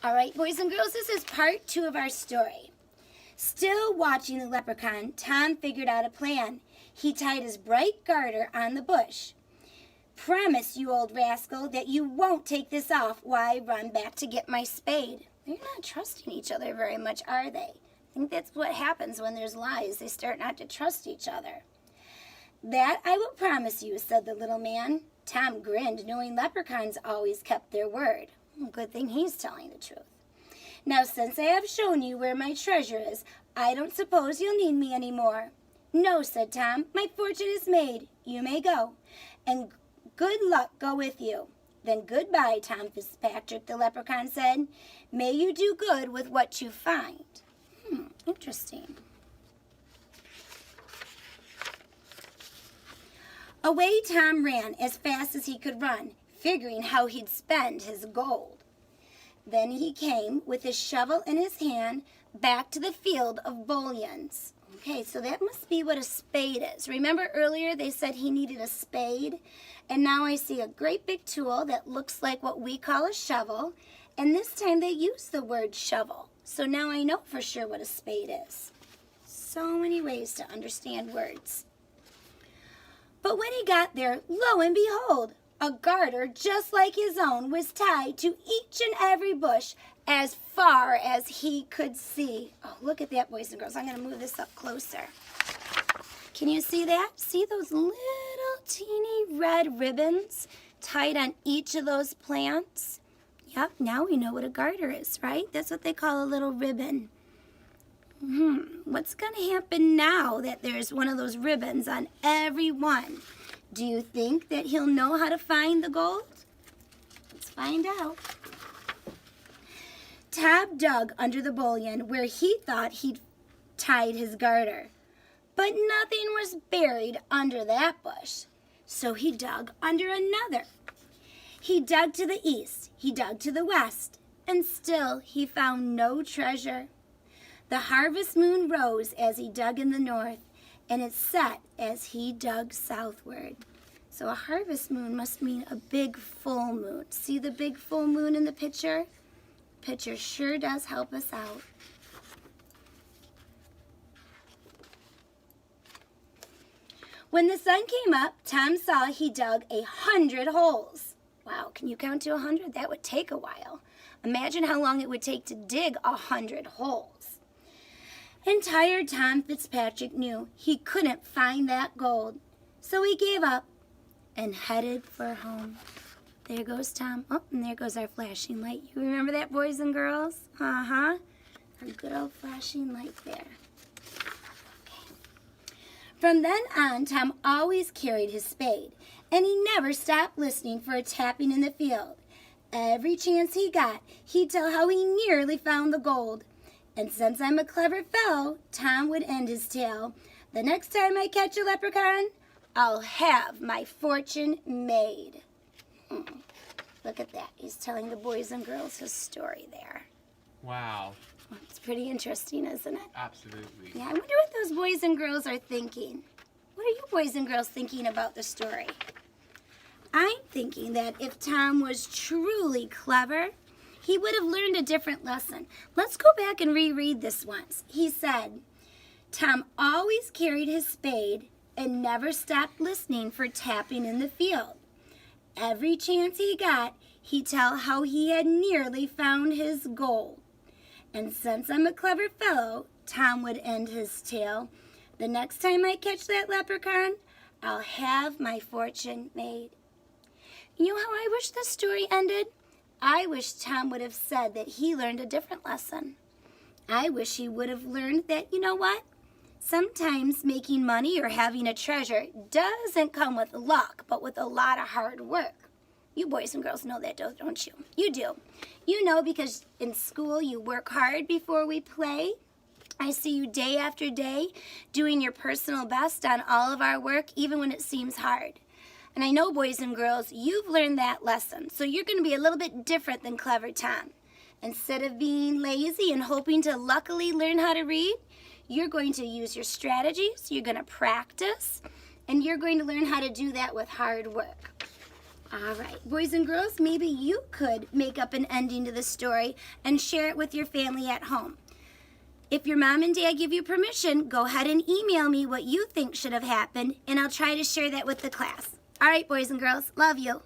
All right, boys and girls, this is part 2 of our story. Still watching the leprechaun, Tom figured out a plan. He tied his bright garter on the bush. Promise, you old rascal, that you won't take this off while I run back to get my spade. They're not trusting each other very much, are they? I think that's what happens when there's lies. They start not to trust each other. That I will promise you, said the little man. Tom grinned, knowing leprechauns always kept their word. Good thing he's telling the truth. Now, since I have shown you where my treasure is, I don't suppose you'll need me any more. No, said Tom, my fortune is made. You may go, and good luck go with you. Then goodbye, Tom Fitzpatrick, the leprechaun said. May you do good with what you find. Interesting. Away Tom ran as fast as he could run, figuring how he'd spend his gold. Then he came, with his shovel in his hand, back to the field of bullions. Okay, so that must be what a spade is. Remember earlier they said he needed a spade? And now I see a great big tool that looks like what we call a shovel. And this time they use the word shovel. So now I know for sure what a spade is. So many ways to understand words. But when he got there, lo and behold, a garter just like his own was tied to each and every bush as far as he could see. Oh, look at that, boys and girls. I'm going to move this up closer. Can you see that? See those little teeny red ribbons tied on each of those plants? Yep, now we know what a garter is, right? That's what they call a little ribbon. What's going to happen now that there's one of those ribbons on every one? Do you think that he'll know how to find the gold? Let's find out. Tom dug under the bullion where he thought he'd tied his garter. But nothing was buried under that bush. So he dug under another. He dug to the east, he dug to the west, and still he found no treasure. The harvest moon rose as he dug in the north, and it set as he dug southward. So a harvest moon must mean a big full moon. See the big full moon in the picture? Picture sure does help us out. When the sun came up, Tom saw he dug 100 holes. Wow, can you count to 100? That would take a while. Imagine how long it would take to dig 100 holes. And tired Tom Fitzpatrick knew he couldn't find that gold. So he gave up and headed for home. There goes Tom. Oh, and there goes our flashing light. You remember that, boys and girls? Our good old flashing light there. Okay. From then on, Tom always carried his spade, and he never stopped listening for a tapping in the field. Every chance he got, he'd tell how he nearly found the gold. And since I'm a clever fellow, Tom would end his tale. The next time I catch a leprechaun, I'll have my fortune made. Look at that. He's telling the boys and girls his story there. Wow. It's pretty interesting, isn't it? Absolutely. Yeah, I wonder what those boys and girls are thinking. What are you boys and girls thinking about the story? I'm thinking that if Tom was truly clever, he would have learned a different lesson. Let's go back and reread this once. He said, Tom always carried his spade and never stopped listening for tapping in the field. Every chance he got, he'd tell how he had nearly found his gold. And since I'm a clever fellow, Tom would end his tale. The next time I catch that leprechaun, I'll have my fortune made. You know how I wish this story ended? I wish Tom would have said that he learned a different lesson. I wish he would have learned that, you know what? Sometimes making money or having a treasure doesn't come with luck, but with a lot of hard work. You boys and girls know that, don't you? You do. You know because in school you work hard before we play. I see you day after day doing your personal best on all of our work, even when it seems hard. And I know, boys and girls, you've learned that lesson. So you're going to be a little bit different than Clever Tom. Instead of being lazy and hoping to luckily learn how to read, you're going to use your strategies, you're going to practice, and you're going to learn how to do that with hard work. All right, boys and girls, maybe you could make up an ending to the story and share it with your family at home. If your mom and dad give you permission, go ahead and email me what you think should have happened, and I'll try to share that with the class. All right, boys and girls, love you.